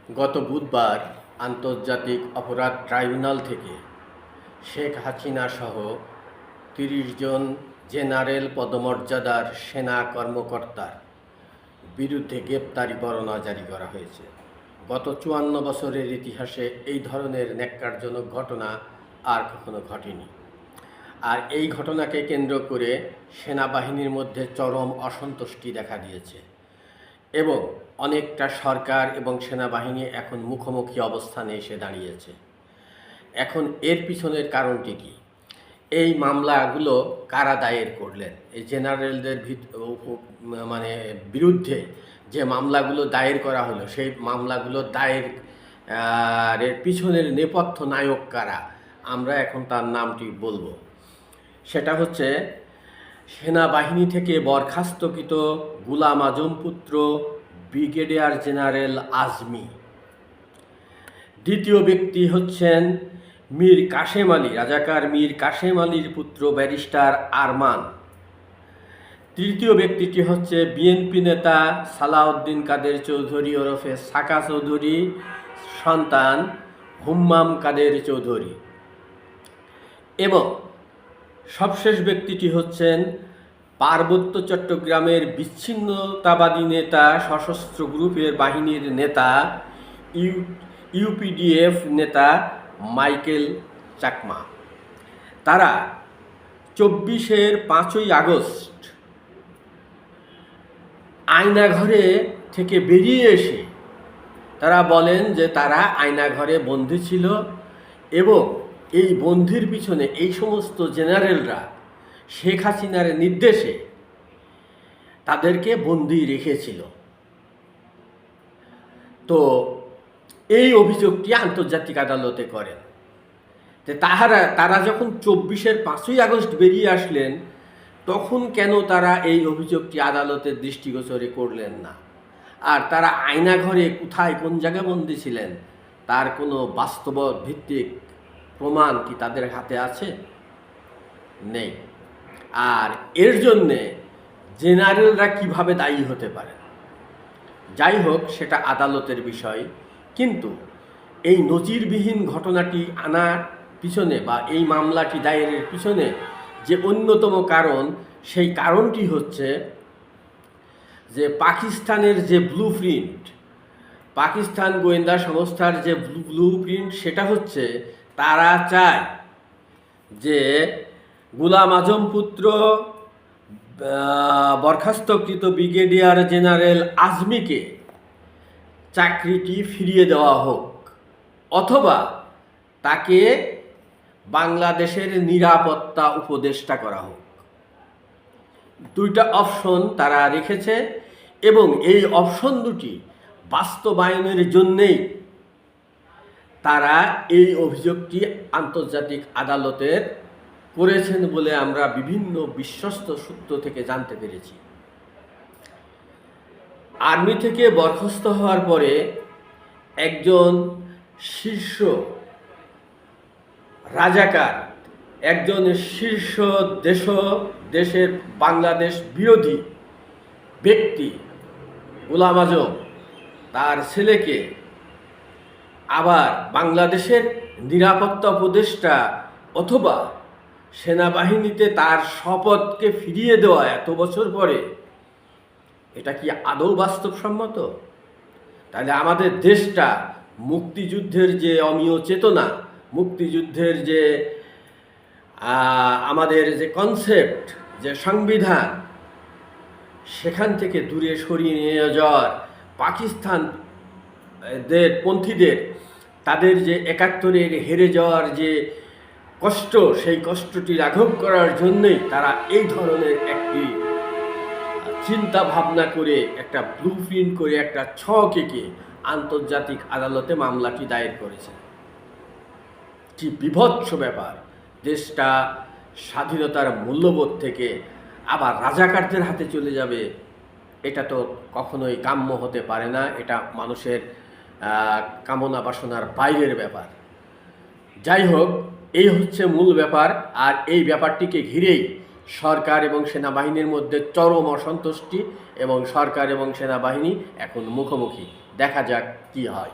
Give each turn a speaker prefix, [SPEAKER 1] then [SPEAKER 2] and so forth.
[SPEAKER 1] গত বুধবার আন্তর্জাতিক অপরাধ ট্রাইব্যুনাল থেকে শেখ হাসিনা সহ ৩০ জন জেনারেল পদমর্যাদার সেনা কর্মকর্তার বিরুদ্ধে গ্রেপ্তারি পরোয়ানা জারি করা হয়েছে। গত ৫৪ বছরের ইতিহাসে এই ধরনের ন্যাক্কারজনক ঘটনা আর কখনো ঘটেনি। আর এই ঘটনাকে কেন্দ্র করে সেনাবাহিনীর মধ্যে চরম অসন্তুষ্টি দেখা দিয়েছে এবং অনেকটা সরকার এবং সেনাবাহিনী এখন মুখোমুখি অবস্থানে এসে দাঁড়িয়েছে। এখন এর পিছনের কারণটি কি? এই মামলাগুলো কারা দায়ের করলেন? এই জেনারেলদের বিরুদ্ধে যে মামলাগুলো দায়ের করা হলো, সেই মামলাগুলো দায়ের পিছনের নেপথ্য নায়ক কারা? আমরা এখন তার নামটি বলবো। সেটা হচ্ছে সেনাবাহিনী থেকে বরখাস্তকৃত গোলাম আজম পুত্র ব্রিগেডিয়ার জেনারেল আজমি। দ্বিতীয় ব্যক্তি হচ্ছেন মীর কাশেম আলী, রাজাকার মীর কাশেম আলীর পুত্র ব্যারিস্টার আরমান। তৃতীয় ব্যক্তিটি হচ্ছে বিএনপি নেতা সালাউদ্দিন কাদের চৌধুরী ওরফে সাকা চৌধুরী সন্তান হুম্মাম কাদের চৌধুরী। এবং সবশেষ ব্যক্তিটি হচ্ছেন পার্বত্য চট্টগ্রামের বিচ্ছিন্নতাবাদী নেতা, সশস্ত্র গ্রুপের বাহিনীর নেতা, ইউপিডিএফ নেতা মাইকেল চাকমা। তারা ৫ই আগস্ট আয়নাঘরে থেকে বেরিয়ে এসে তারা বলেন যে তারা আয়নাঘরে বন্দী ছিল এবং এই বন্দির পিছনে এই সমস্ত জেনারেলরা শেখ হাসিনার নির্দেশে তাদেরকে বন্দী রেখেছিল। তো এই অভিযোগটি আন্তর্জাতিক আদালতে করেন। তারা যখন ৫ই আগস্ট বেরিয়ে আসলেন, তখন কেন তারা এই অভিযোগটি আদালতের দৃষ্টিগোচরে করলেন না? আর তারা আয়নাঘরে কোথায় কোন জায়গায় বন্দী ছিলেন তার কোনো বাস্তব ভিত্তিক প্রমাণ কি তাদের হাতে আছে? নেই। আর এর জন্যে জেনারেলরা কিভাবে দায়ী হতে পারে? যাই হোক, সেটা আদালতের বিষয়। কিন্তু এই নজিরবিহীন ঘটনাটি আনার পিছনে বা এই মামলাটি দায়েরের পিছনে যে অন্যতম কারণ, সেই কারণটি হচ্ছে যে পাকিস্তানের যে ব্লুপ্রিন্ট, পাকিস্তান গোয়েন্দা সংস্থার যে ব্লুপ্রিন্ট, সেটা হচ্ছে তারা চায় যে গোলাম আজম পুত্র বরখাস্তকৃত ব্রিগেডিয়ার জেনারেল আজমিকে চাকরিটি ফিরিয়ে দেওয়া হোক, অথবা তাকে বাংলাদেশের নিরাপত্তা উপদেষ্টা করা হোক। দুইটা অপশন তারা রেখেছে এবং এই অপশন দুটি বাস্তবায়নের জন্যেই তারা এই অভিযোগটি আন্তর্জাতিক আদালতের করেছেন বলে আমরা বিভিন্ন বিশ্বস্ত সূত্র থেকে জানতে পেরেছি। আর্মি থেকে বরখাস্ত হওয়ার পরে একজন শীর্ষ রাজাকার, একজন শীর্ষ দেশের বাংলাদেশ বিরোধী ব্যক্তি গোলাম আজম তার ছেলেকে আবার বাংলাদেশের নিরাপত্তা উপদেষ্টা অথবা সেনাবাহিনীতে তার শপথকে ফিরিয়ে দেওয়া এত বছর পরে, এটা কি আদৌ বাস্তবসম্মত? তাহলে আমাদের দেশটা মুক্তিযুদ্ধের যে অমীয় চেতনা, মুক্তিযুদ্ধের যে আমাদের যে কনসেপ্ট, যে সংবিধান, সেখান থেকে দূরে সরিয়ে নিয়ে যাওয়ার, পন্থীদের তাদের যে ৭১-এর হেরে যাওয়ার যে কষ্ট, সেই কষ্টটি লাঘব করার জন্যই তারা এই ধরনের একটি চিন্তা ভাবনা করে, একটা ব্লুপ্রিন্ট করে, একটা ছক এঁকে আন্তর্জাতিক আদালতে মামলাটি দায়ের করেছে। কি বিভৎস ব্যাপার! দেশটা স্বাধীনতার মূল্যবোধ থেকে আবার রাজাকারদের হাতে চলে যাবে, এটা তো কখনোই কাম্য হতে পারে না। এটা মানুষের কামনা বাসনার বাইরের ব্যাপার। যাই হোক, এই হচ্ছে মূল ব্যাপার। আর এই ব্যাপারটিকে ঘিরেই সরকার এবং সেনাবাহিনীর মধ্যে চরম অসন্তুষ্টি এবং সরকার এবং সেনাবাহিনী এখন মুখোমুখি। দেখা যাক কি হয়।